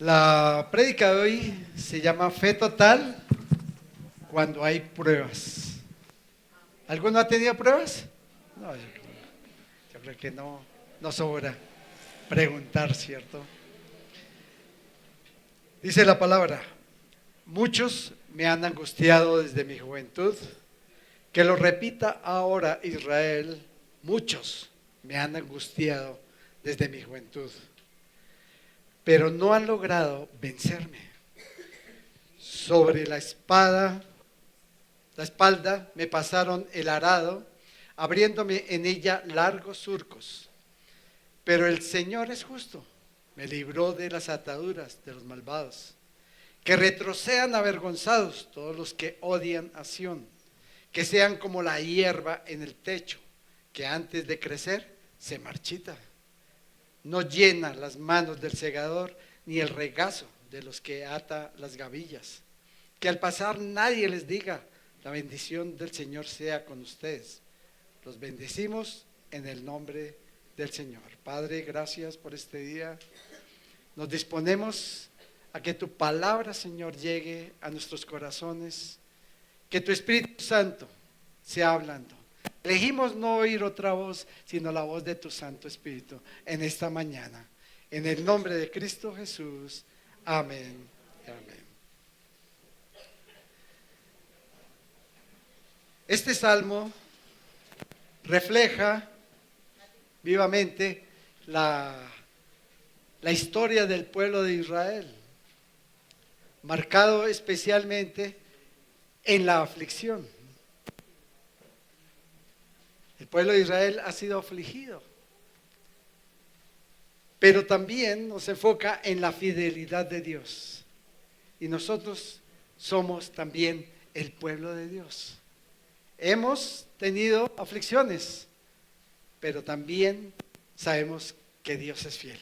La prédica de hoy se llama Fe Total cuando hay pruebas. ¿Alguno ha tenido pruebas? No, yo creo que no sobra preguntar, ¿cierto? Dice la palabra: muchos me han angustiado desde mi juventud. Que lo repita ahora Israel: muchos me han angustiado desde mi juventud, pero no han logrado vencerme. Sobre la espalda me pasaron el arado, abriéndome en ella largos surcos. Pero el Señor es justo, me libró de las ataduras de los malvados. Que retrocedan avergonzados todos los que odian a Sión, que sean como la hierba en el techo, que antes de crecer se marchita. No llena las manos del segador, ni el regazo de los que ata las gavillas. Que al pasar nadie les diga: la bendición del Señor sea con ustedes. Los bendecimos en el nombre del Señor. Padre, gracias por este día. Nos disponemos a que tu palabra, Señor, llegue a nuestros corazones. Que tu Espíritu Santo sea hablando. Elegimos no oír otra voz, sino la voz de tu Santo Espíritu en esta mañana. En el nombre de Cristo Jesús. Amén. Amén. Este salmo refleja vivamente la historia del pueblo de Israel, marcado especialmente en la aflicción. El pueblo de Israel ha sido afligido, pero también nos enfoca en la fidelidad de Dios. Y nosotros somos también el pueblo de Dios. Hemos tenido aflicciones, pero también sabemos que Dios es fiel.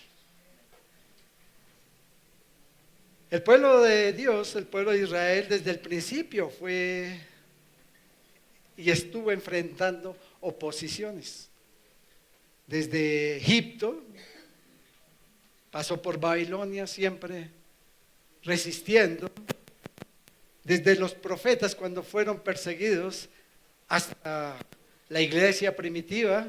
El pueblo de Dios, el pueblo de Israel, desde el principio fue y estuvo enfrentando oposiciones. Desde Egipto, pasó por Babilonia, siempre resistiendo. Desde los profetas, cuando fueron perseguidos, hasta la iglesia primitiva,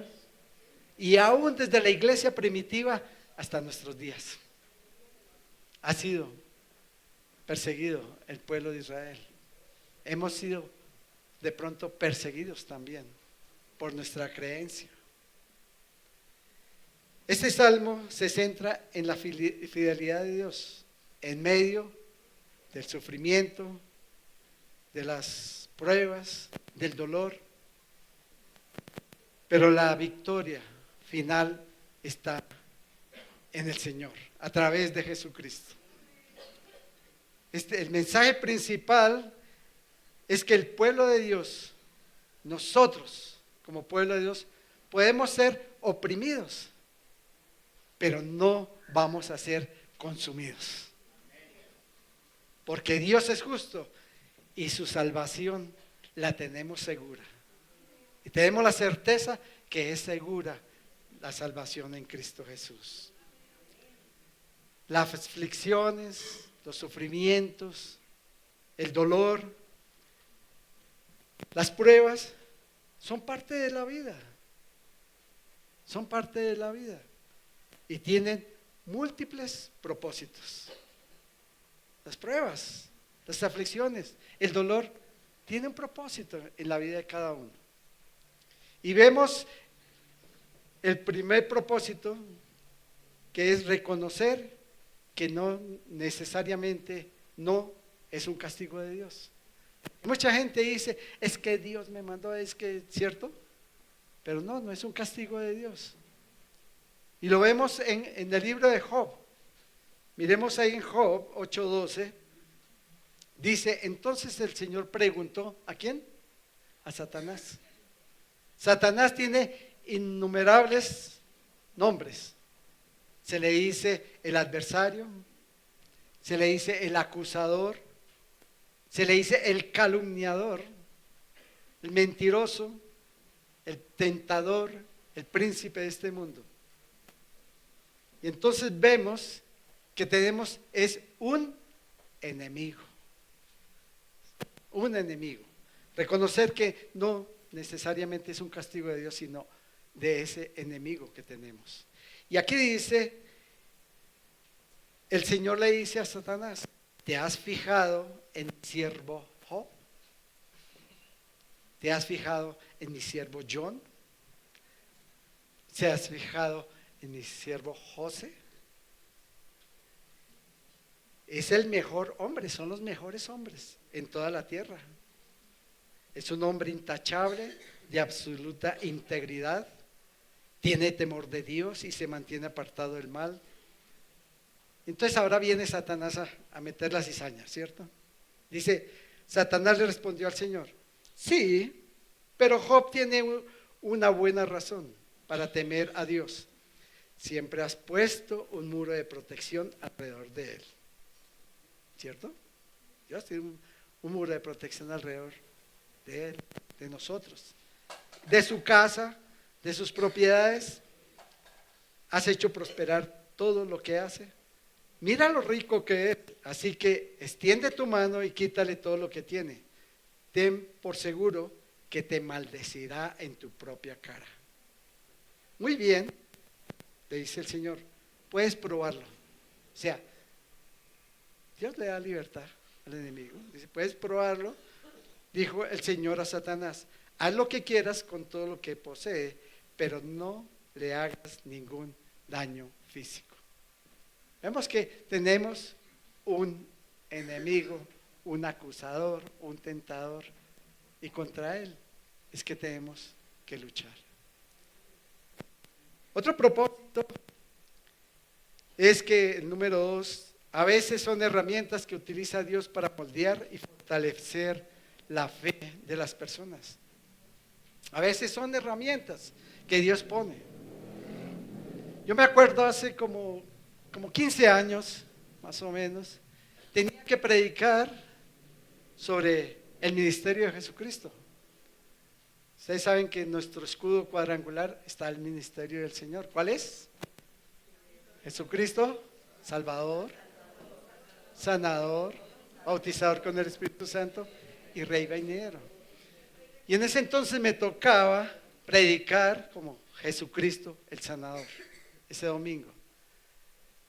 y aún desde la iglesia primitiva hasta nuestros días. Ha sido perseguido el pueblo de Israel. Hemos sido de pronto perseguidos también por nuestra creencia. Este salmo se centra en la fidelidad de Dios en medio del sufrimiento, de las pruebas, del dolor, pero la victoria final está en el Señor, a través de Jesucristo. El mensaje principal es que el pueblo de Dios, nosotros como pueblo de Dios, podemos ser oprimidos, pero no vamos a ser consumidos. Porque Dios es justo y su salvación la tenemos segura. Y tenemos la certeza que es segura la salvación en Cristo Jesús. Las aflicciones, los sufrimientos, el dolor, las pruebas son parte de la vida. Son parte de la vida. Y tienen múltiples propósitos. Las pruebas, las aflicciones, el dolor, tienen un propósito en la vida de cada uno. Y vemos el primer propósito, que es reconocer que no necesariamente no es un castigo de Dios. Mucha gente dice: es que Dios me mandó, es que, ¿cierto? Pero no es un castigo de Dios. Y lo vemos en el libro de Job. Miremos ahí en Job 8:12. Dice: entonces el Señor preguntó, ¿a quién? A Satanás. Satanás tiene innumerables nombres. Se le dice el adversario, se le dice el acusador, se le dice el calumniador, el mentiroso, el tentador, el príncipe de este mundo. Y entonces vemos que tenemos es un enemigo. Un enemigo. Reconocer que no necesariamente es un castigo de Dios, sino de ese enemigo que tenemos. Y aquí dice, el Señor le dice a Satanás: ¿te has fijado en mi siervo Job? ¿Te has fijado en mi siervo John? ¿Se has fijado en mi siervo José? Es el mejor hombre, son los mejores hombres en toda la tierra. Es un hombre intachable, de absoluta integridad, tiene temor de Dios y se mantiene apartado del mal. Entonces ahora viene Satanás a meter la cizaña, ¿cierto? Dice, Satanás le respondió al Señor: sí, pero Job tiene una buena razón para temer a Dios. Siempre has puesto un muro de protección alrededor de él. ¿Cierto? Dios tiene un muro de protección alrededor de él, de nosotros, de su casa, de sus propiedades. Has hecho prosperar todo lo que hace. Mira lo rico que es, así que extiende tu mano y quítale todo lo que tiene. Ten por seguro que te maldecirá en tu propia cara. Muy bien, le dice el Señor, puedes probarlo. O sea, Dios le da libertad al enemigo. Dice, puedes probarlo. Dijo el Señor a Satanás: haz lo que quieras con todo lo que posee, pero no le hagas ningún daño físico. Vemos que tenemos un enemigo, un acusador, un tentador, y contra él es que tenemos que luchar. Otro propósito es que el número 2, a veces son herramientas que utiliza Dios para moldear y fortalecer la fe de las personas. A veces son herramientas que Dios pone. Yo me acuerdo hace como 15 años, más o menos, tenía que predicar sobre el ministerio de Jesucristo. Ustedes saben que en nuestro escudo cuadrangular está el ministerio del Señor. ¿Cuál es? Jesucristo, Salvador, Sanador, bautizador con el Espíritu Santo y Rey venidero. Y en ese entonces me tocaba predicar como Jesucristo el Sanador, ese domingo.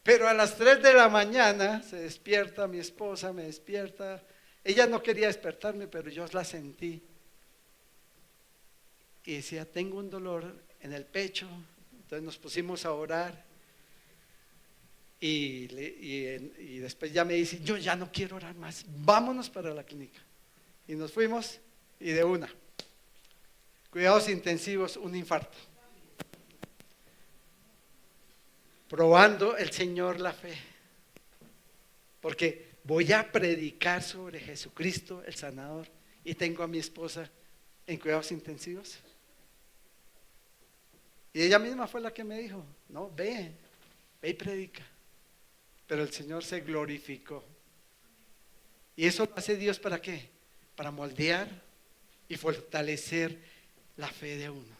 Pero a las 3 de la mañana se despierta mi esposa, me despierta. Ella no quería despertarme, pero yo la sentí. Y decía, tengo un dolor en el pecho. Entonces nos pusimos a orar. Y después ya me dice, yo ya no quiero orar más, vámonos para la clínica. Y nos fuimos y de una. Cuidados intensivos, un infarto. Probando el Señor la fe. Porque voy a predicar sobre Jesucristo el sanador y tengo a mi esposa en cuidados intensivos. Y ella misma fue la que me dijo, no, ve y predica. Pero el Señor se glorificó. ¿Y eso lo hace Dios para qué? Para moldear y fortalecer la fe de uno.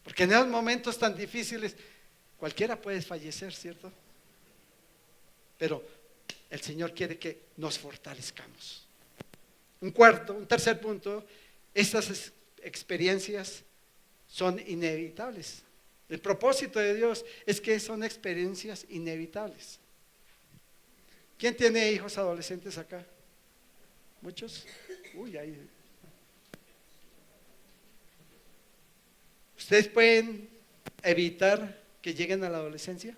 Porque en esos momentos tan difíciles cualquiera puede fallecer, ¿cierto? Pero el Señor quiere que nos fortalezcamos. Un tercer punto, estas experiencias son inevitables. El propósito de Dios es que son experiencias inevitables. ¿Quién tiene hijos adolescentes acá? ¿Muchos? Uy, ahí. ¿Ustedes pueden evitar que lleguen a la adolescencia?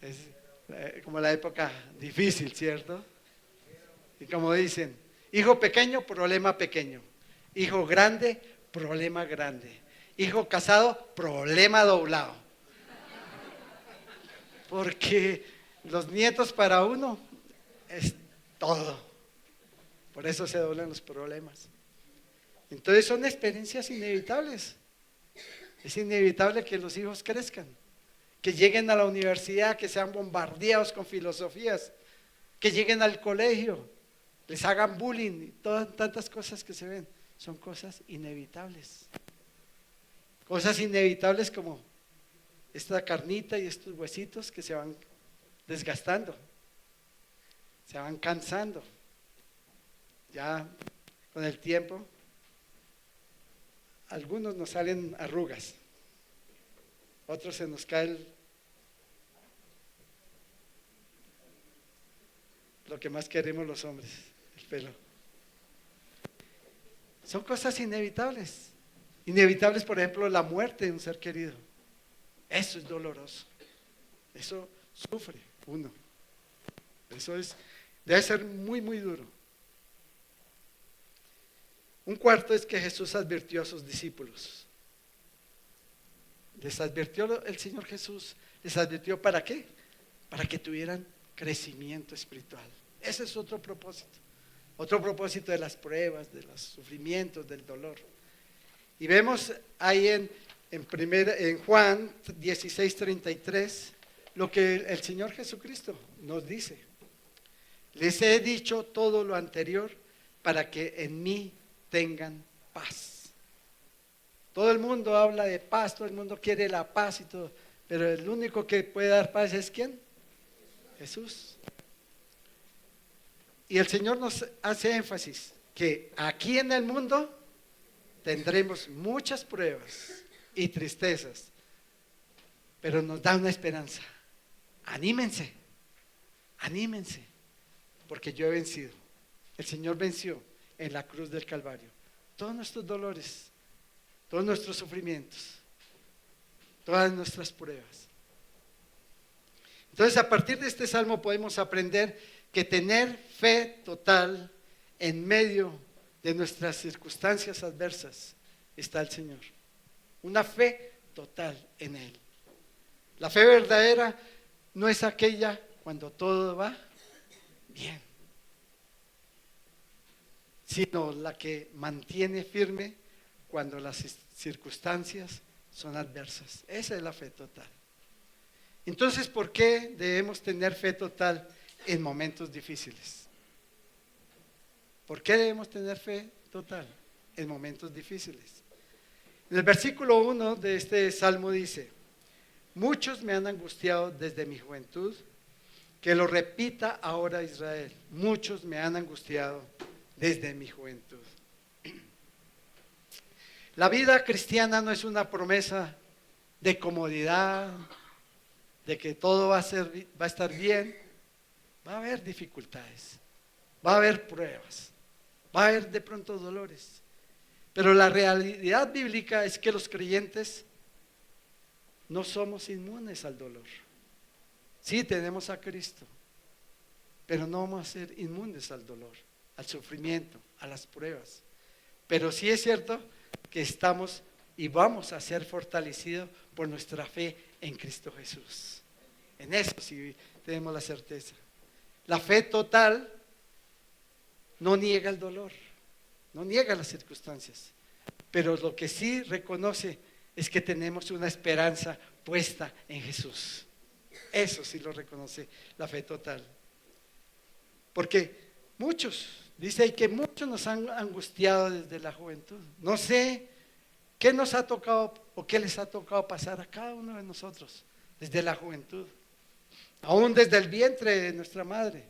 Es como la época difícil, ¿cierto? Y como dicen, hijo pequeño, problema pequeño. Hijo grande, problema grande. Hijo casado, problema doblado. Porque los nietos para uno es todo. Por eso se doblan los problemas. Entonces son experiencias inevitables. Es inevitable que los hijos crezcan, que lleguen a la universidad, que sean bombardeados con filosofías, que lleguen al colegio, les hagan bullying y todas tantas cosas que se ven. Son cosas inevitables. Cosas inevitables como esta carnita y estos huesitos que se van desgastando, se van cansando. Ya con el tiempo, algunos nos salen arrugas, otros se nos cae lo que más queremos los hombres, el pelo. Son cosas inevitables. Inevitables, por ejemplo, la muerte de un ser querido. Eso es doloroso. Eso sufre uno. Debe ser muy, muy duro. Un cuarto es que Jesús advirtió a sus discípulos. Les advirtió el Señor Jesús. ¿Les advirtió para qué? Para que tuvieran crecimiento espiritual. Ese es otro propósito. Otro propósito de las pruebas, de los sufrimientos, del dolor. Y vemos ahí en Juan 16:33 lo que el Señor Jesucristo nos dice. Les he dicho todo lo anterior para que en mí tengan paz. Todo el mundo habla de paz, todo el mundo quiere la paz y todo, pero el único que puede dar paz es ¿quién? Jesús. Y el Señor nos hace énfasis que aquí en el mundo tendremos muchas pruebas y tristezas, pero nos da una esperanza. Anímense, anímense, porque yo he vencido. El Señor venció en la cruz del Calvario todos nuestros dolores, todos nuestros sufrimientos, todas nuestras pruebas. Entonces, a partir de este salmo podemos aprender que tener fe total en medio de nuestras circunstancias adversas está el Señor. Una fe total en Él. La fe verdadera no es aquella cuando todo va bien, sino la que mantiene firme cuando las circunstancias son adversas. Esa es la fe total. Entonces, ¿por qué debemos tener fe total en momentos difíciles? ¿Por qué debemos tener fe total en momentos difíciles? En el versículo 1 de este salmo dice: muchos me han angustiado desde mi juventud. Que lo repita ahora Israel: muchos me han angustiado desde mi juventud. La vida cristiana no es una promesa de comodidad, de que todo va a estar bien. Va a haber dificultades, va a haber pruebas, va a haber de pronto dolores. Pero la realidad bíblica es que los creyentes no somos inmunes al dolor. Sí, tenemos a Cristo, pero no vamos a ser inmunes al dolor, al sufrimiento, a las pruebas. Pero sí es cierto que estamos y vamos a ser fortalecidos por nuestra fe en Cristo Jesús. En eso sí tenemos la certeza. La fe total no niega el dolor, no niega las circunstancias, pero lo que sí reconoce es que tenemos una esperanza puesta en Jesús. Eso sí lo reconoce la fe total. Porque dice ahí que muchos nos han angustiado desde la juventud. No sé qué nos ha tocado o qué les ha tocado pasar a cada uno de nosotros desde la juventud, aún desde el vientre de nuestra madre.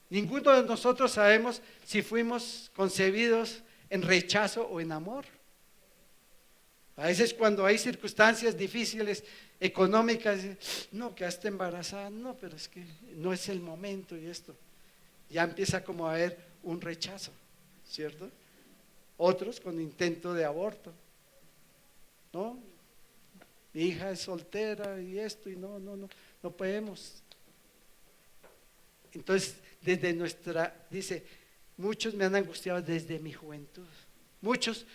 Ninguno de nosotros sabemos si fuimos concebidos en rechazo o en amor. A veces cuando hay circunstancias difíciles, económicas, no, quedaste embarazada, no, pero es que no es el momento y esto. Ya empieza como a haber un rechazo, ¿cierto? Otros con intento de aborto, ¿no? Mi hija es soltera y esto y no podemos. Entonces, dice, muchos me han angustiado desde mi juventud. Muchos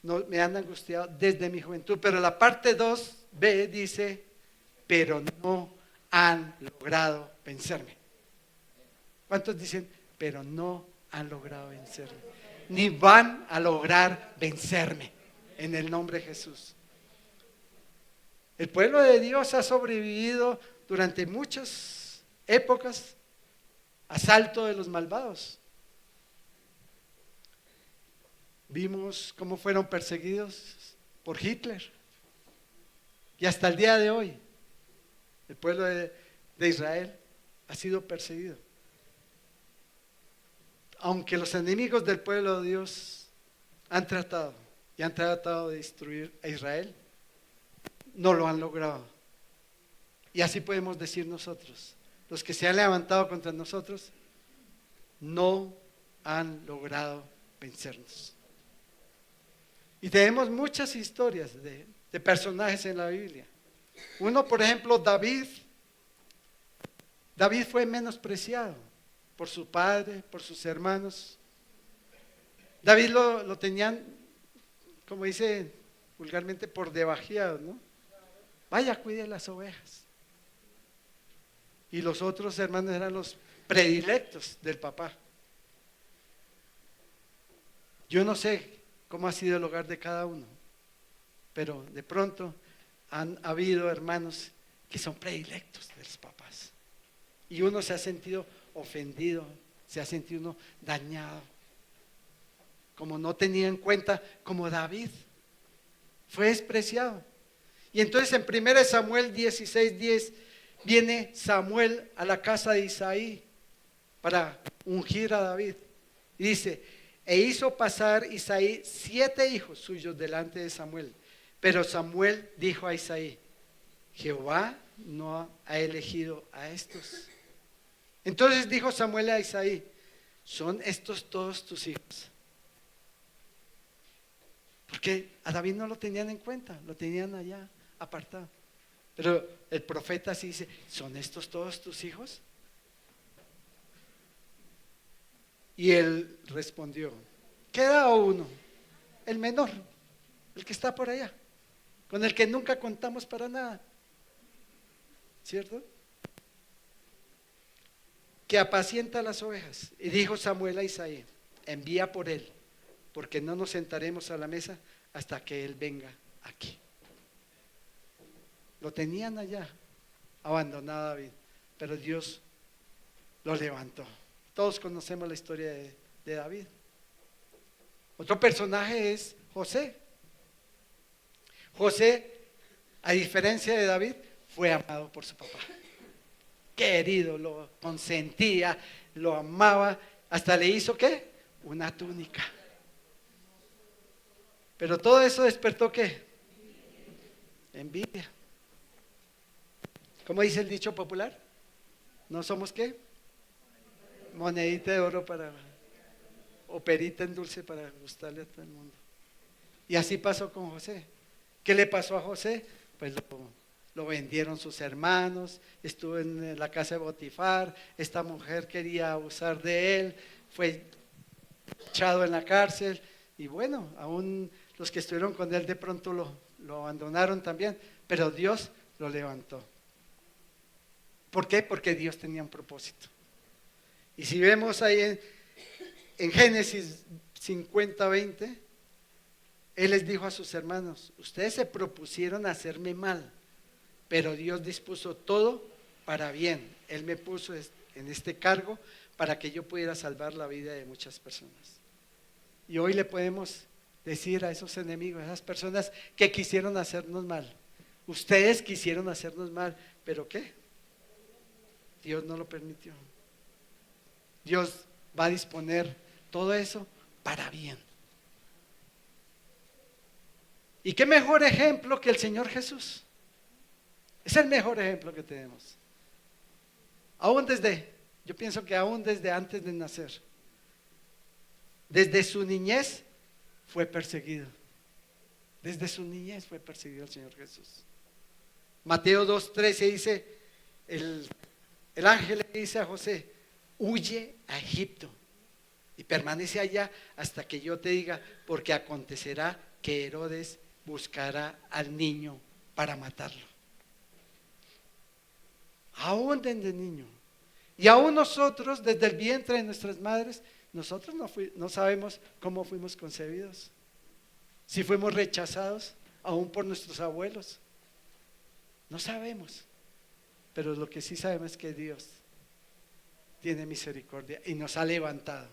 me han angustiado desde mi juventud, pero la parte 2b dice, pero no han logrado vencerme. ¿Cuántos dicen, pero no han logrado vencerme? Ni van a lograr vencerme en el nombre de Jesús. El pueblo de Dios ha sobrevivido durante muchas épocas asalto de los malvados. Vimos cómo fueron perseguidos por Hitler. Y hasta el día de hoy, el pueblo de Israel ha sido perseguido. Aunque los enemigos del pueblo de Dios han tratado de destruir a Israel, no lo han logrado. Y así podemos decir nosotros, los que se han levantado contra nosotros, no han logrado vencernos. Y tenemos muchas historias de personajes en la Biblia. Uno, por ejemplo, David. David fue menospreciado por su padre, por sus hermanos. David lo tenían, como dice vulgarmente, por debajeado, ¿no? Vaya, cuide las ovejas. Y los otros hermanos eran los predilectos del papá. Yo no sé cómo ha sido el hogar de cada uno, pero de pronto han habido hermanos que son predilectos de los papás. Y uno se ha sentido ofendido, se ha sentido uno dañado, como no tenía en cuenta, como David fue despreciado. Y entonces en 1 Samuel 16:10 viene Samuel a la casa de Isaí para ungir a David. Y dice: e hizo pasar Isaí 7 hijos suyos delante de Samuel. Pero Samuel dijo a Isaí: Jehová no ha elegido a estos. Entonces dijo Samuel a Isaí: ¿son estos todos tus hijos? Porque a David no lo tenían en cuenta, lo tenían allá apartado. Pero el profeta sí dice: ¿son estos todos tus hijos? Y él respondió: queda uno, el menor, el que está por allá, con el que nunca contamos para nada, ¿cierto? Que apacienta las ovejas. Y dijo Samuel a Isaí: envía por él, porque no nos sentaremos a la mesa hasta que él venga aquí. Lo tenían allá, abandonado a David, pero Dios lo levantó. Todos conocemos la historia de David. Otro personaje es José. José, a diferencia de David, fue amado por su papá. Querido, lo consentía, lo amaba, hasta le hizo ¿qué? Una túnica. Pero todo eso despertó ¿qué? Envidia. ¿Cómo dice el dicho popular? ¿No somos qué? Monedita de oro o perita en dulce para gustarle a todo el mundo. Y así pasó con José. ¿Qué le pasó a José? Pues lo vendieron sus hermanos, estuvo en la casa de Potifar, esta mujer quería abusar de él, fue echado en la cárcel, y bueno, aún los que estuvieron con él de pronto lo abandonaron también, pero Dios lo levantó. ¿Por qué? Porque Dios tenía un propósito. Y si vemos ahí en Génesis 50:20, Él les dijo a sus hermanos: ustedes se propusieron hacerme mal, pero Dios dispuso todo para bien. Él me puso en este cargo para que yo pudiera salvar la vida de muchas personas. Y hoy le podemos decir a esos enemigos, a esas personas que quisieron hacernos mal: ustedes quisieron hacernos mal, pero ¿qué? Dios no lo permitió. Dios va a disponer todo eso para bien. ¿Y qué mejor ejemplo que el Señor Jesús? Es el mejor ejemplo que tenemos. Yo pienso que aún desde antes de nacer, desde su niñez fue perseguido. Desde su niñez fue perseguido el Señor Jesús. Mateo 2:13 dice, el ángel le dice a José: huye a Egipto y permanece allá hasta que yo te diga, porque acontecerá que Herodes buscará al niño para matarlo. Aún desde niño. Y aún nosotros, desde el vientre de nuestras madres, nosotros no sabemos cómo fuimos concebidos. Si fuimos rechazados, aún por nuestros abuelos. No sabemos. Pero lo que sí sabemos es que Dios tiene misericordia y nos ha levantado.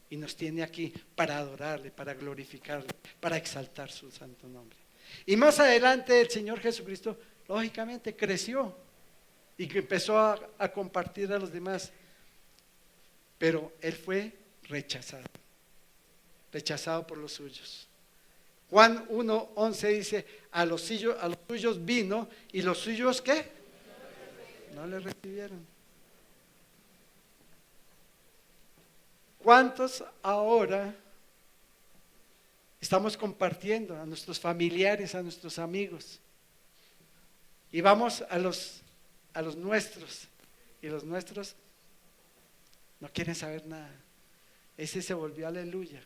Y nos tiene aquí para adorarle, para glorificarle, para exaltar su santo nombre. Y más adelante el Señor Jesucristo, lógicamente, creció y que empezó a compartir a los demás. Pero Él fue rechazado por los suyos. Juan 1:11 dice, a los suyos vino y los suyos ¿qué? No le recibieron. ¿Cuántos ahora estamos compartiendo a nuestros familiares, a nuestros amigos? Y vamos a los nuestros, y los nuestros no quieren saber nada. Ese se volvió aleluya.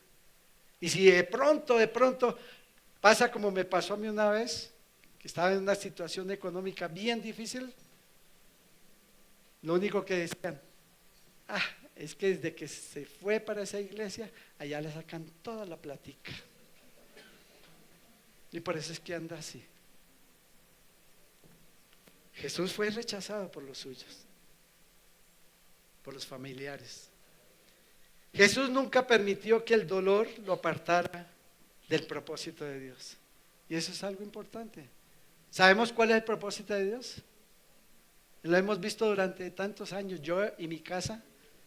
Y si de pronto pasa como me pasó a mí una vez, que estaba en una situación económica bien difícil, lo único que decían, es que desde que se fue para esa iglesia, allá le sacan toda la platica. Y por eso es que anda así. Jesús fue rechazado por los suyos, por los familiares. Jesús nunca permitió que el dolor lo apartara del propósito de Dios. Y eso es algo importante. ¿Sabemos cuál es el propósito de Dios? Lo hemos visto durante tantos años. Yo y mi casa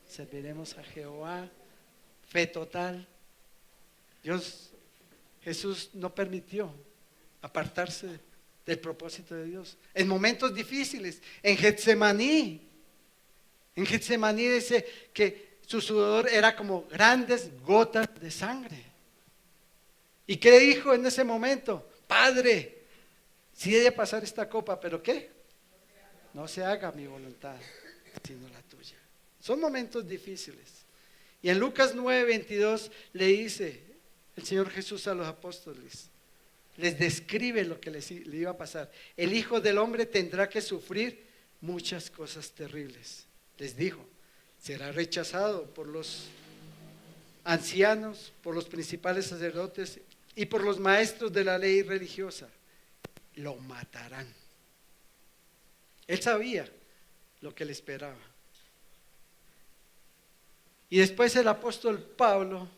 serviremos a Jehová, fe total. Jesús no permitió apartarse del propósito de Dios. En momentos difíciles, en Getsemaní dice que su sudor era como grandes gotas de sangre. ¿Y qué dijo en ese momento? Padre, sí he de pasar esta copa, pero ¿qué? No se haga mi voluntad, sino la tuya. Son momentos difíciles. Y en Lucas 9:22 le dice el Señor Jesús a los apóstoles, les describe lo que le iba a pasar. El Hijo del Hombre tendrá que sufrir muchas cosas terribles. Les dijo, será rechazado por los ancianos, por los principales sacerdotes y por los maestros de la ley religiosa. Lo matarán. Él sabía lo que le esperaba. Y después el apóstol Pablo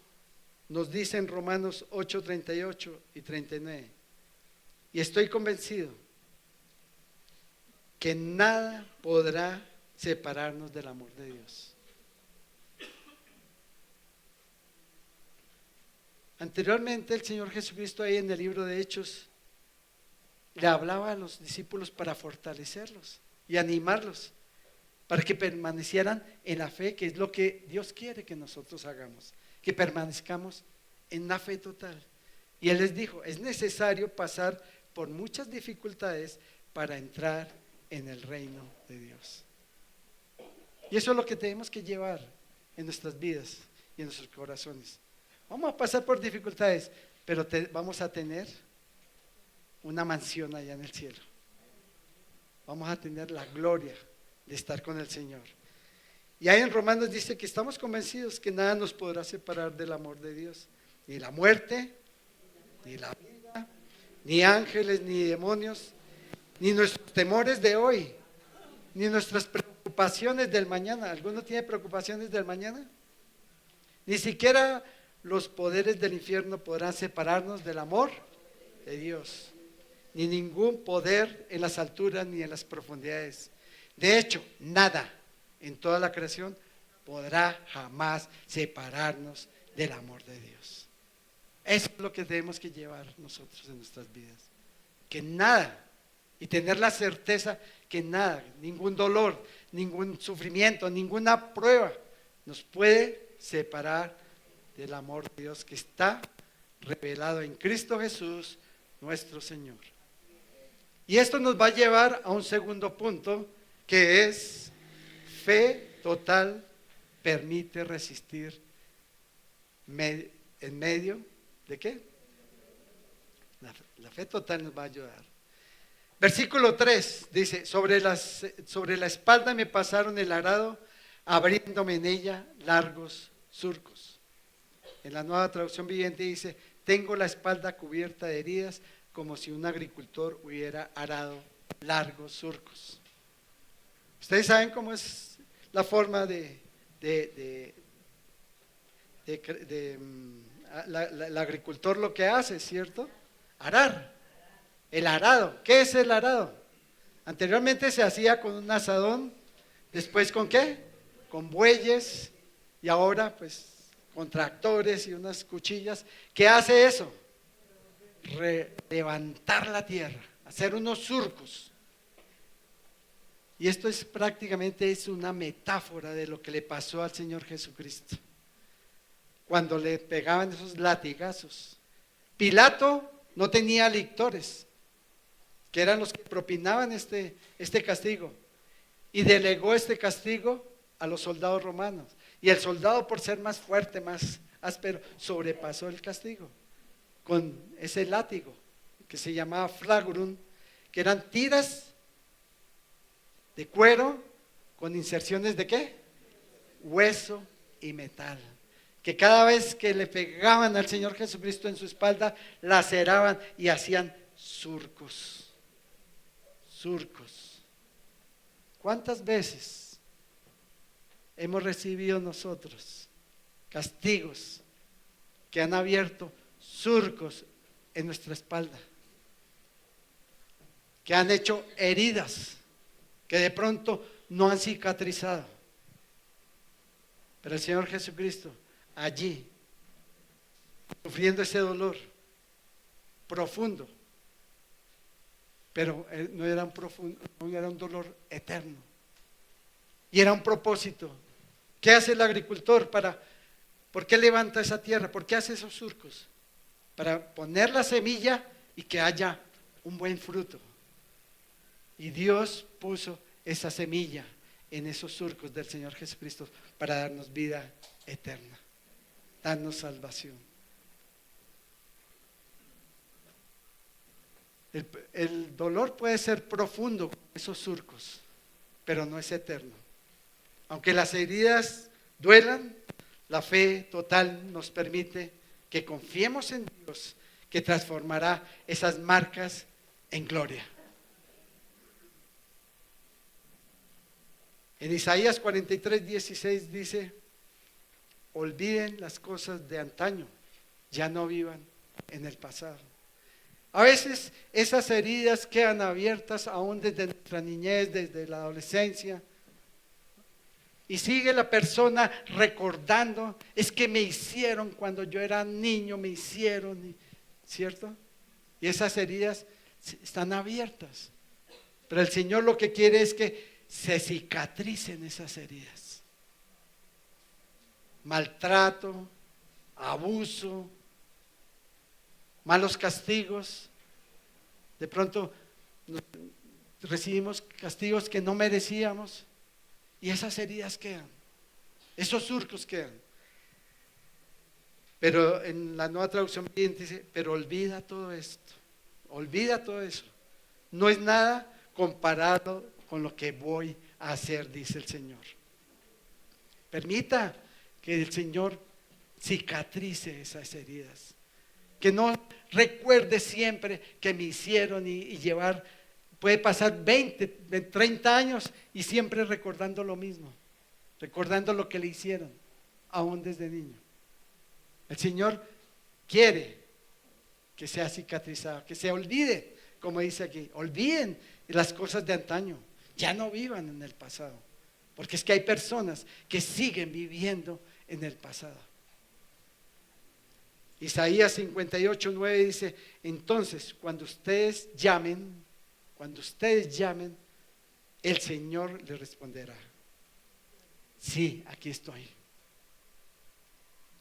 nos dice en Romanos 8:38 y 39, y estoy convencido que nada podrá separarnos del amor de Dios. Anteriormente el Señor Jesucristo ahí en el libro de Hechos le hablaba a los discípulos para fortalecerlos y animarlos, para que permanecieran en la fe, que es lo que Dios quiere que nosotros hagamos, que permanezcamos en la fe total. Y Él les dijo, es necesario pasar por muchas dificultades para entrar en el reino de Dios. Y eso es lo que tenemos que llevar en nuestras vidas y en nuestros corazones. Vamos a pasar por dificultades, pero vamos a tener una mansión allá en el cielo. Vamos a tener la gloria de estar con el Señor. Y ahí en Romanos dice que estamos convencidos que nada nos podrá separar del amor de Dios. Ni la muerte, ni la vida, ni ángeles, ni demonios, ni nuestros temores de hoy, ni nuestras preocupaciones del mañana. ¿Alguno tiene preocupaciones del mañana? Ni siquiera los poderes del infierno podrán separarnos del amor de Dios, ni ningún poder en las alturas ni en las profundidades. De hecho, nada en toda la creación podrá jamás separarnos del amor de Dios. Eso es lo que tenemos que llevar nosotros en nuestras vidas. Que nada, y tener la certeza que nada, ningún dolor, ningún sufrimiento, ninguna prueba nos puede separar del amor de Dios que está revelado en Cristo Jesús, nuestro Señor. Y esto nos va a llevar a un segundo punto, que es fe total permite resistir en medio de ¿qué? La fe total nos va a ayudar. Versículo 3 dice, sobre la espalda me pasaron el arado, abriéndome en ella largos surcos. En la Nueva Traducción Viviente dice, tengo la espalda cubierta de heridas, como si un agricultor hubiera arado largos surcos. Ustedes saben cómo es la forma el agricultor lo que hace, ¿cierto? Arar. El arado. ¿Qué es el arado? Anteriormente se hacía con un asadón, después ¿con qué? Con bueyes y ahora pues con tractores y unas cuchillas. ¿Qué hace eso? Levantar la tierra, hacer unos surcos. Y esto es prácticamente una metáfora de lo que le pasó al Señor Jesucristo cuando le pegaban esos latigazos. Pilato no tenía lictores, que eran los que propinaban este castigo, y delegó este castigo a los soldados romanos. Y el soldado, por ser más fuerte, más áspero, sobrepasó el castigo con ese látigo que se llamaba flagrum, que eran tiras de cuero con inserciones de ¿qué? Hueso y metal, que cada vez que le pegaban al Señor Jesucristo en su espalda, laceraban y hacían surcos. Surcos. ¿Cuántas veces hemos recibido nosotros castigos que han abierto surcos en nuestra espalda, que han hecho heridas que de pronto no han cicatrizado? Pero el Señor Jesucristo allí, sufriendo ese dolor profundo, pero no era un dolor eterno, y era un propósito. ¿Qué hace el agricultor por qué levanta esa tierra? ¿Por qué hace esos surcos? Para poner la semilla y que haya un buen fruto. Y Dios puso esa semilla en esos surcos del Señor Jesucristo para darnos vida eterna, darnos salvación. El dolor puede ser profundo, esos surcos, pero no es eterno. Aunque las heridas duelan, la fe total nos permite que confiemos en Dios, que transformará esas marcas en gloria. En Isaías 43:16 dice: olviden las cosas de antaño, ya no vivan en el pasado. A veces esas heridas quedan abiertas aún desde nuestra niñez, desde la adolescencia, y sigue la persona recordando: es que me hicieron cuando yo era niño, me hicieron, ¿cierto? Y esas heridas están abiertas, pero el Señor lo que quiere es que se cicatricen esas heridas. Maltrato, abuso, malos castigos. De pronto recibimos castigos que no merecíamos y esas heridas quedan, esos surcos quedan. Pero en la Nueva Traducción Viviente dice: pero olvida todo esto, olvida todo eso. No es nada comparado con lo que voy a hacer, dice el Señor. Permita que el Señor cicatrice esas heridas, que no recuerde siempre que me hicieron y llevar, puede pasar 20, 30 años y siempre recordando lo mismo, recordando lo que le hicieron, aún desde niño. El Señor quiere que sea cicatrizado, que se olvide, como dice aquí, olviden las cosas de antaño, ya no vivan en el pasado, porque es que hay personas que siguen viviendo en el pasado. Isaías 58:9 dice: entonces cuando ustedes llamen, el Señor les responderá: sí, aquí estoy.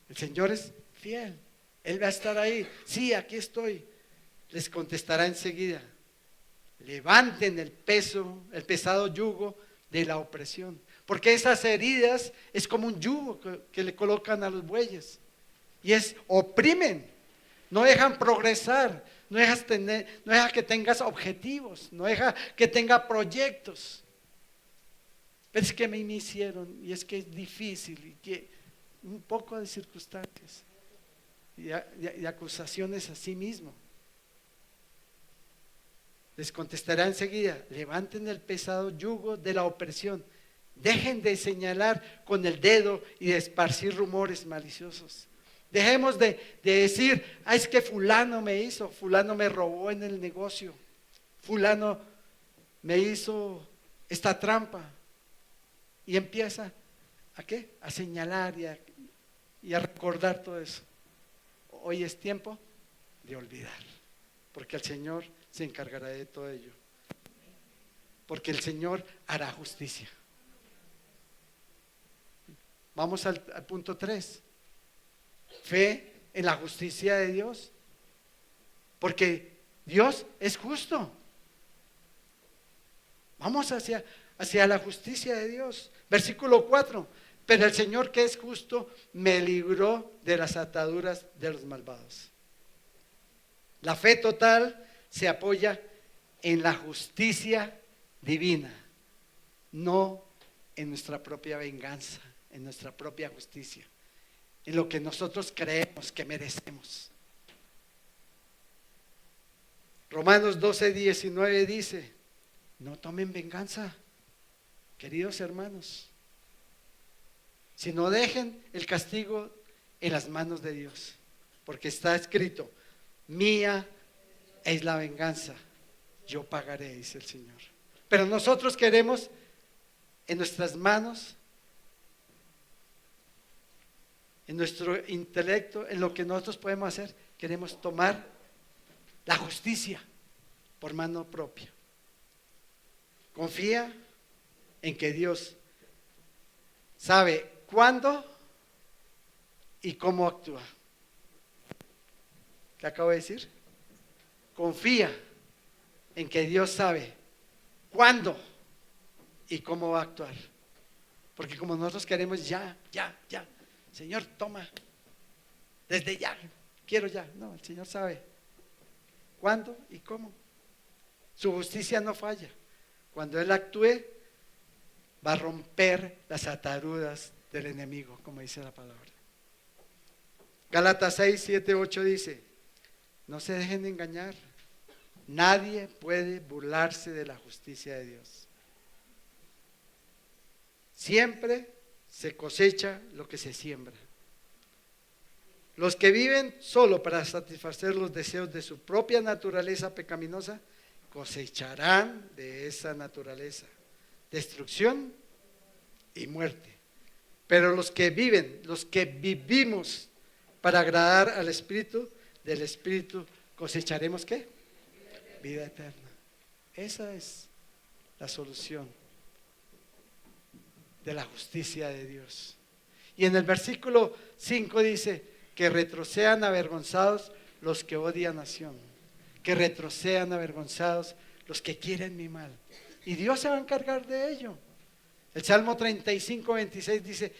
El Señor es fiel, Él va a estar ahí. Sí, aquí estoy. Les contestará enseguida: levanten el pesado yugo de la opresión. Porque esas heridas es como un yugo que le colocan a los bueyes. Y oprimen, no dejan progresar, no deja que tengas objetivos, no deja que tenga proyectos. Pero es que me hicieron, y es que es difícil, y que un poco de circunstancias y acusaciones a sí mismo. Les contestará enseguida: levanten el pesado yugo de la opresión, dejen de señalar con el dedo y de esparcir rumores maliciosos. Dejemos de decir, es que fulano me hizo, fulano me robó en el negocio, fulano me hizo esta trampa. Y empieza ¿a qué? A señalar y a recordar todo eso. Hoy es tiempo de olvidar, porque el Señor se encargará de todo ello. Porque el Señor hará justicia. Vamos al punto 3. Fe en la justicia de Dios. Porque Dios es justo. Vamos hacia la justicia de Dios. Versículo 4. Pero el Señor, que es justo, me libró de las ataduras de los malvados. La fe total se apoya en la justicia divina, no en nuestra propia venganza, en nuestra propia justicia, en lo que nosotros creemos que merecemos. Romanos 12:19 dice: no tomen venganza, queridos hermanos, sino dejen el castigo en las manos de Dios, porque está escrito: mía es la venganza, yo pagaré, dice el Señor. Pero nosotros queremos en nuestras manos, en nuestro intelecto, en lo que nosotros podemos hacer, queremos tomar la justicia por mano propia. Confía en que Dios sabe cuándo y cómo actúa. ¿Qué acabo de decir? Confía en que Dios sabe cuándo y cómo va a actuar. Porque como nosotros queremos ya, Señor, toma, desde ya, quiero ya. No, el Señor sabe cuándo y cómo. Su justicia no falla. Cuando Él actúe, va a romper las ataduras del enemigo, como dice la palabra. Gálatas 6:7-8 dice: no se dejen de engañar. Nadie puede burlarse de la justicia de Dios. Siempre se cosecha lo que se siembra. Los que viven solo para satisfacer los deseos de su propia naturaleza pecaminosa, cosecharán de esa naturaleza destrucción y muerte. Pero los que vivimos para agradar al Espíritu, del Espíritu cosecharemos ¿qué? Vida eterna. Esa es la solución de la justicia de Dios. Y en el versículo 5 dice: que retrocedan avergonzados los que odian nación, que retrocedan avergonzados los que quieren mi mal. Y Dios se va a encargar de ello. El Salmo 35:26 dice: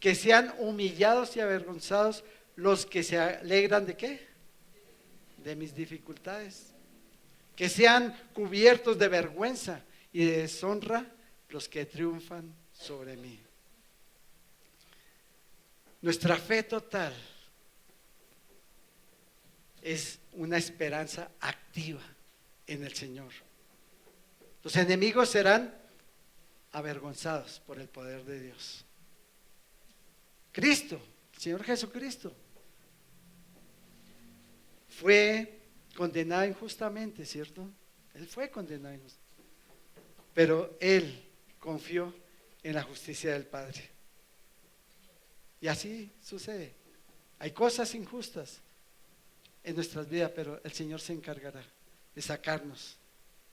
que sean humillados y avergonzados los que se alegran ¿de qué? De mis dificultades. Que sean cubiertos de vergüenza y de deshonra los que triunfan sobre mí. Nuestra fe total es una esperanza activa en el Señor. Los enemigos serán avergonzados por el poder de Dios. Cristo, el Señor Jesucristo, fue condenado injustamente, ¿cierto? Él fue condenado injustamente, pero Él confió en la justicia del Padre. Y así sucede. Hay cosas injustas en nuestras vidas, pero el Señor se encargará de sacarnos,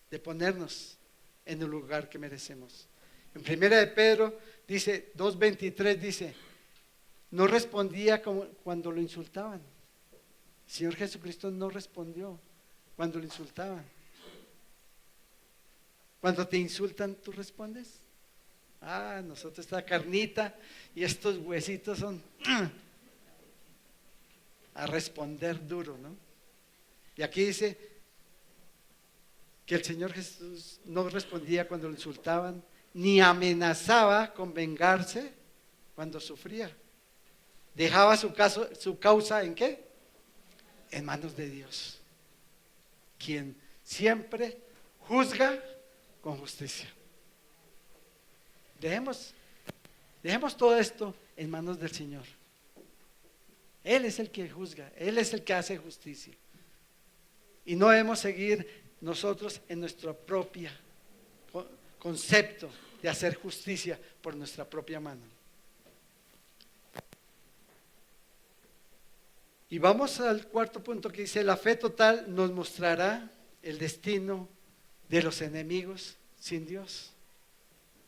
de ponernos en el lugar que merecemos. En 1 de Pedro dice 2:23 dice: no respondía como cuando lo insultaban. El Señor Jesucristo no respondió cuando lo insultaban. Cuando te insultan, ¿tú respondes? Nosotros esta carnita y estos huesitos son a responder duro, ¿no? Y aquí dice que el Señor Jesús no respondía cuando lo insultaban, ni amenazaba con vengarse cuando sufría. Dejaba su causa ¿en qué? En manos de Dios, quien siempre juzga con justicia. Dejemos todo esto en manos del Señor. Él es el que juzga, Él es el que hace justicia. Y no debemos seguir nosotros en nuestro propio concepto de hacer justicia por nuestra propia mano. Y vamos al cuarto punto que dice: la fe total nos mostrará el destino de los enemigos sin Dios.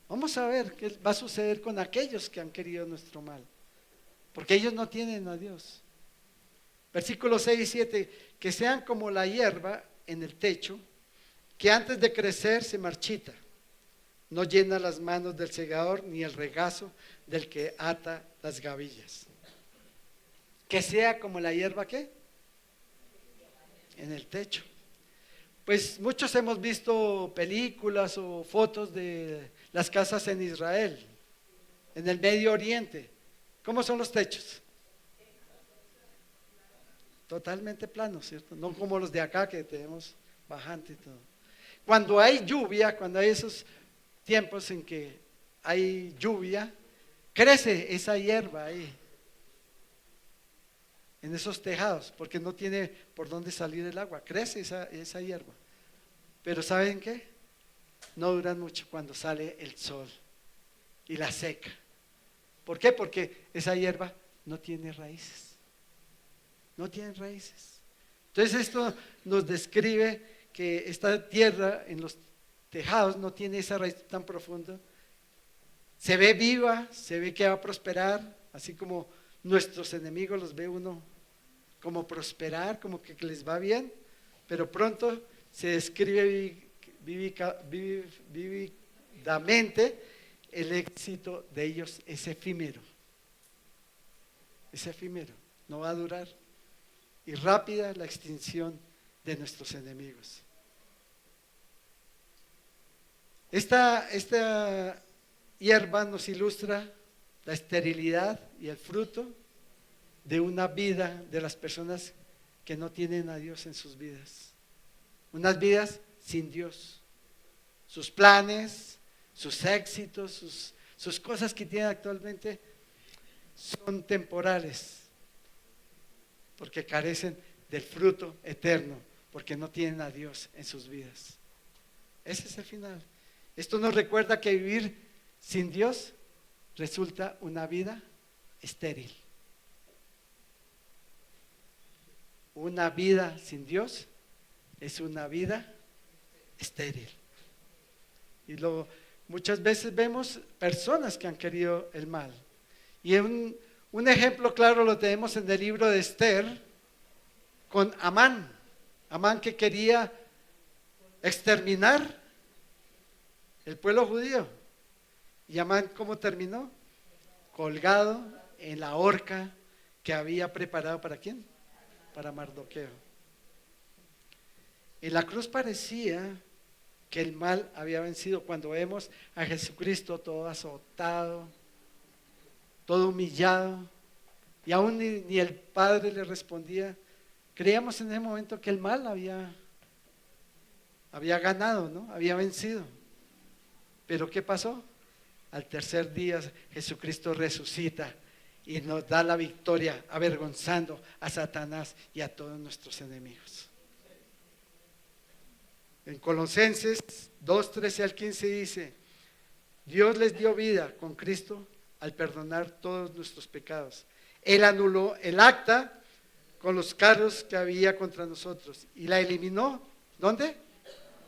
Vamos a ver qué va a suceder con aquellos que han querido nuestro mal, porque ellos no tienen a Dios. Versículos 6 y 7: que sean como la hierba en el techo, que antes de crecer se marchita, no llena las manos del segador, ni el regazo del que ata las gavillas. Que sea como la hierba, ¿qué? En el techo. Pues muchos hemos visto películas o fotos de las casas en Israel, en el Medio Oriente. ¿Cómo son los techos? Totalmente planos, ¿cierto? No como los de acá que tenemos bajante y todo. Cuando hay lluvia, cuando hay esos tiempos en que hay lluvia, crece esa hierba ahí, en esos tejados, porque no tiene por dónde salir el agua. Crece esa hierba. Pero ¿saben qué? No duran mucho cuando sale el sol y la seca. ¿Por qué? Porque esa hierba no tiene raíces. No tiene raíces. Entonces esto nos describe que esta tierra en los tejados no tiene esa raíz tan profunda. Se ve viva, se ve que va a prosperar, así como nuestros enemigos los ve uno como prosperar, como que les va bien, pero pronto se describe vívidamente el éxito de ellos es efímero. Es efímero, no va a durar. Y rápida la extinción de nuestros enemigos. Esta hierba nos ilustra la esterilidad y el fruto de una vida de las personas que no tienen a Dios en sus vidas. Unas vidas sin Dios. Sus planes, sus éxitos, sus cosas que tienen actualmente son temporales, porque carecen del fruto eterno, porque no tienen a Dios en sus vidas. Ese es el final. Esto nos recuerda que vivir sin Dios resulta una vida estéril. Una vida sin Dios es una vida estéril. Y muchas veces vemos personas que han querido el mal. Y un ejemplo claro lo tenemos en el libro de Esther con Amán. Amán que quería exterminar el pueblo judío. ¿Y Amán cómo terminó? Colgado en la horca que había preparado ¿para quién? Para Mardoqueo. En la cruz parecía que el mal había vencido, cuando vemos a Jesucristo todo azotado, todo humillado, y aún ni el Padre le respondía. Creíamos en ese momento que el mal había ganado, ¿no? Había vencido. Pero ¿qué pasó? Al tercer día Jesucristo resucita y nos da la victoria, avergonzando a Satanás y a todos nuestros enemigos. En Colosenses 2:13 al 15 dice: Dios les dio vida con Cristo al perdonar todos nuestros pecados. Él anuló el acta con los cargos que había contra nosotros y la eliminó. ¿Dónde?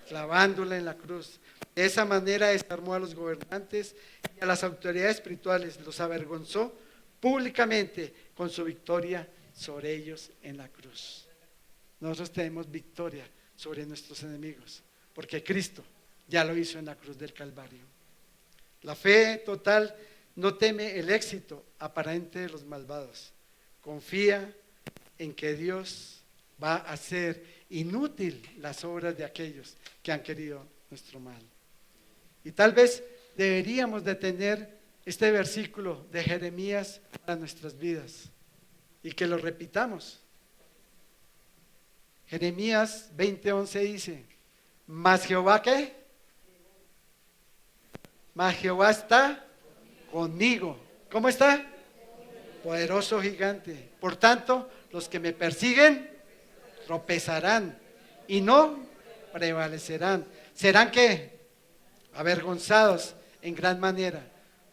Clavándola en la cruz. De esa manera desarmó a los gobernantes y a las autoridades espirituales, los avergonzó públicamente con su victoria sobre ellos en la cruz. Nosotros tenemos victoria sobre nuestros enemigos, porque Cristo ya lo hizo en la cruz del Calvario. La fe total no teme el éxito aparente de los malvados, confía en que Dios va a hacer inútil las obras de aquellos que han querido nuestro mal. Y tal vez deberíamos de tener este versículo de Jeremías para nuestras vidas y que lo repitamos. Jeremías 20:11 dice: ¿mas Jehová qué? Mas Jehová está conmigo. ¿Cómo está? Poderoso gigante. Por tanto, los que me persiguen tropezarán y no prevalecerán. ¿Serán qué? Avergonzados en gran manera,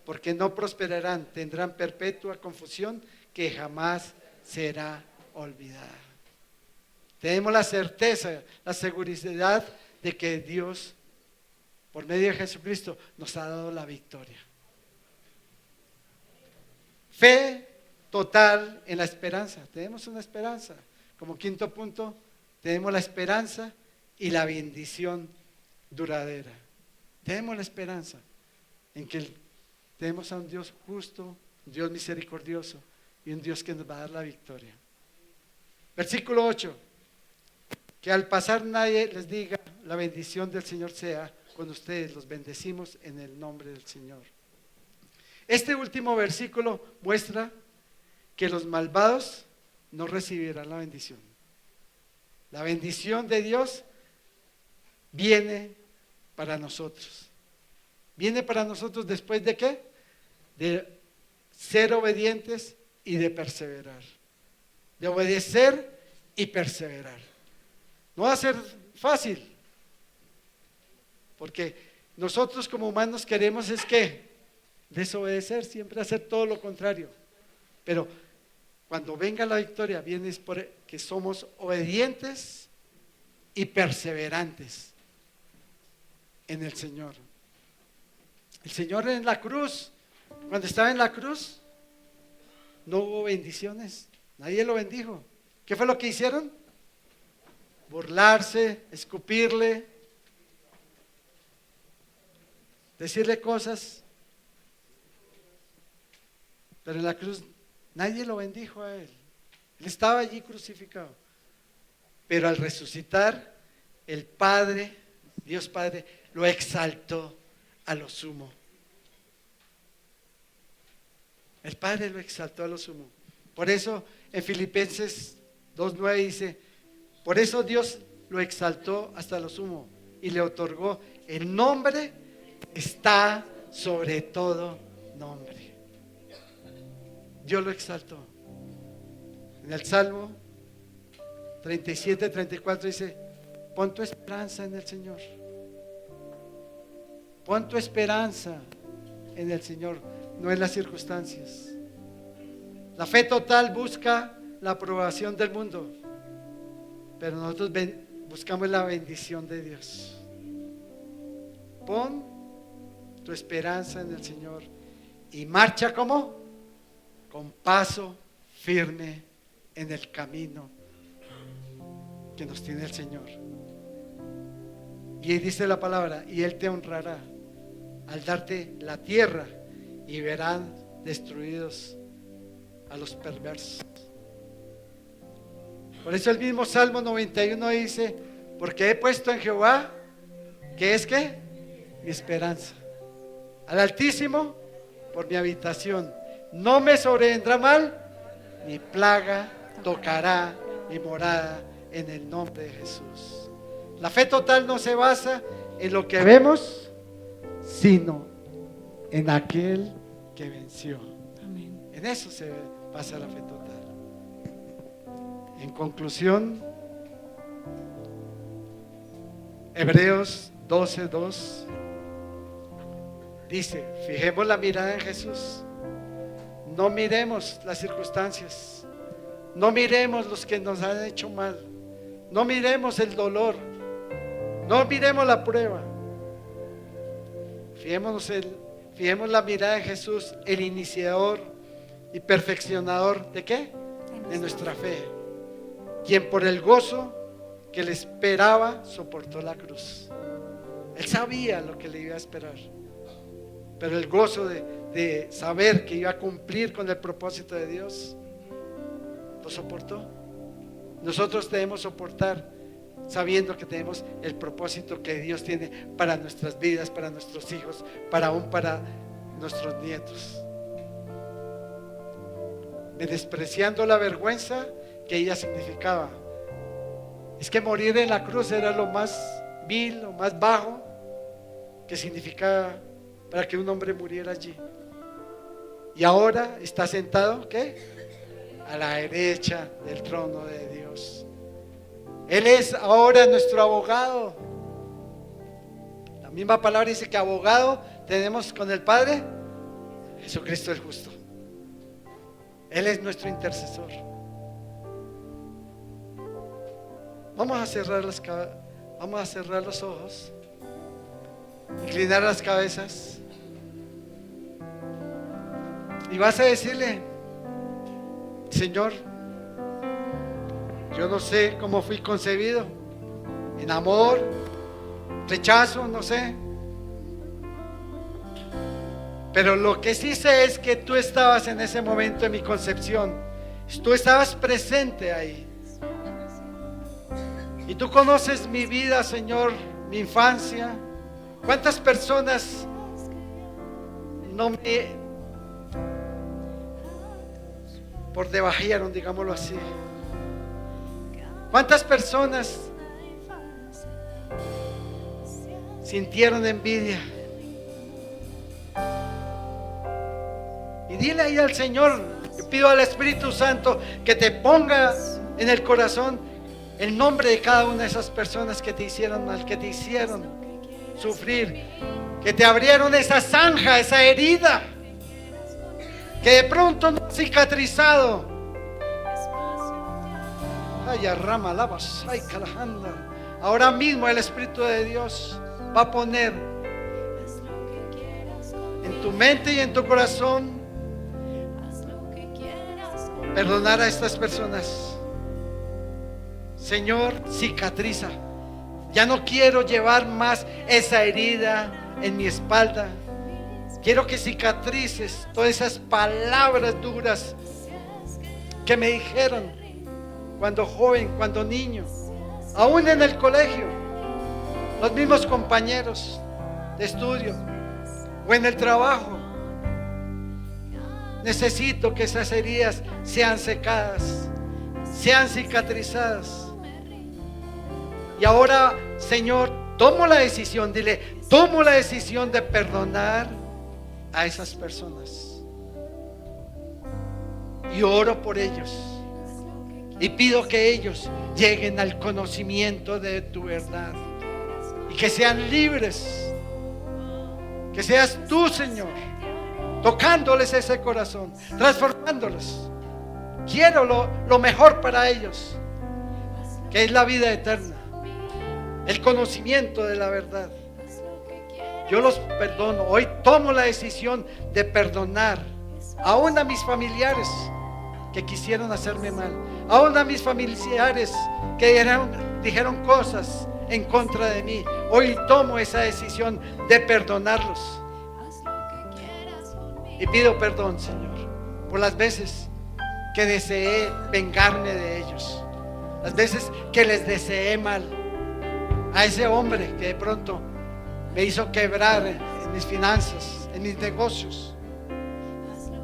porque no prosperarán, tendrán perpetua confusión que jamás será olvidada. Tenemos la certeza, la seguridad de que Dios, por medio de Jesucristo, nos ha dado la victoria. Fe total en la esperanza. Tenemos una esperanza. Como quinto punto, tenemos la esperanza y la bendición duradera. Tenemos la esperanza en que tenemos a un Dios justo, un Dios misericordioso y un Dios que nos va a dar la victoria. Versículo 8. Que al pasar nadie les diga: la bendición del Señor sea con ustedes. Los bendecimos en el nombre del Señor. Este último versículo muestra que los malvados no recibirán la bendición. La bendición de Dios viene para nosotros. ¿Viene para nosotros después de qué? De ser obedientes y de perseverar. De obedecer y perseverar. No va a ser fácil, porque nosotros como humanos queremos es que desobedecer, siempre hacer todo lo contrario. Pero cuando venga la victoria, viene porque somos obedientes y perseverantes en el Señor. El Señor en la cruz, cuando estaba en la cruz, no hubo bendiciones, nadie lo bendijo. ¿Qué fue lo que hicieron? Burlarse, escupirle, decirle cosas. Pero en la cruz nadie lo bendijo a él. Él estaba allí crucificado. Pero al resucitar, el Padre, Dios Padre, lo exaltó a lo sumo. El Padre lo exaltó a lo sumo. Por eso en Filipenses 2:9 dice: por eso Dios lo exaltó hasta lo sumo y le otorgó el nombre que está sobre todo nombre. Dios lo exaltó. En el Salmo 37-34 dice: pon tu esperanza en el Señor. Pon tu esperanza en el Señor, no en las circunstancias. La fe total busca la aprobación del mundo, pero nosotros buscamos la bendición de Dios. Pon tu esperanza en el Señor y marcha como con paso firme en el camino que nos tiene el Señor. Y dice la palabra: y Él te honrará al darte la tierra, y verán destruidos a los perversos. Por eso el mismo Salmo 91 dice: porque he puesto en Jehová, ¿qué es qué? Mi esperanza. Al Altísimo por mi habitación. No me sobrevendrá mal, ni plaga tocará mi morada, en el nombre de Jesús. La fe total no se basa en lo que vemos, sino en aquel que venció. Amén. En eso se basa la fe total. En conclusión, Hebreos 12:2 dice: fijemos la mirada en Jesús. No miremos las circunstancias, no miremos los que nos han hecho mal, no miremos el dolor, no miremos la prueba. Fijemos la mirada en Jesús, el iniciador y perfeccionador ¿de qué? De nuestra fe, quien por el gozo que le esperaba soportó la cruz. Él sabía lo que le iba a esperar, pero el gozo de saber que iba a cumplir con el propósito de Dios, lo soportó. Nosotros debemos soportar sabiendo que tenemos el propósito que Dios tiene para nuestras vidas, para nuestros hijos, para nuestros nietos. Despreciando la vergüenza que ella significaba. Es que morir en la cruz era lo más vil, lo más bajo que significaba para que un hombre muriera allí. Y ahora está sentado, ¿qué? a la derecha del trono de Dios. Él es ahora nuestro abogado. La misma palabra dice que abogado tenemos con el Padre, Jesucristo el justo. Él es nuestro intercesor. Vamos a cerrar los ojos, inclinar las cabezas, y vas a decirle: Señor, yo no sé cómo fui concebido, en amor, rechazo, no sé, pero lo que sí sé es que tú estabas en ese momento de mi concepción, tú estabas presente ahí, y tú conoces mi vida, Señor, mi infancia. ¿Cuántas personas no me por debajearon, digámoslo así? ¿Cuántas personas sintieron envidia? Y dile ahí al Señor, yo pido al Espíritu Santo que te ponga en el corazón el nombre de cada una de esas personas que te hicieron mal, que te hicieron sufrir, que te abrieron esa zanja, esa herida, que de pronto no ha cicatrizado. Ay, arrama, lavas, ay, calajanda. Ahora mismo el Espíritu de Dios va a poner en tu mente y en tu corazón perdonar a estas personas. Señor, cicatriza. Ya no quiero llevar más esa herida en mi espalda. Quiero que cicatrices todas esas palabras duras que me dijeron cuando joven, cuando niño, aún en el colegio, los mismos compañeros de estudio o en el trabajo. Necesito que esas heridas sean secadas, sean cicatrizadas. Y ahora, Señor, tomo la decisión, dile, tomo la decisión de perdonar a esas personas. Y oro por ellos. Y pido que ellos lleguen al conocimiento de tu verdad. Y que sean libres. Que seas tú, Señor, tocándoles ese corazón, transformándolos. Quiero lo mejor para ellos, que es la vida eterna, el conocimiento de la verdad. Yo los perdono. Hoy tomo la decisión de perdonar aún a mis familiares que quisieron hacerme mal, aún a mis familiares que dijeron cosas en contra de mí. Hoy tomo esa decisión de perdonarlos. Y pido perdón, Señor, por las veces que deseé vengarme de ellos, las veces que les deseé mal a ese hombre que de pronto me hizo quebrar en mis finanzas, en mis negocios.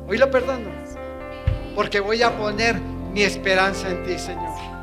Hoy lo perdono, porque voy a poner mi esperanza en ti, Señor.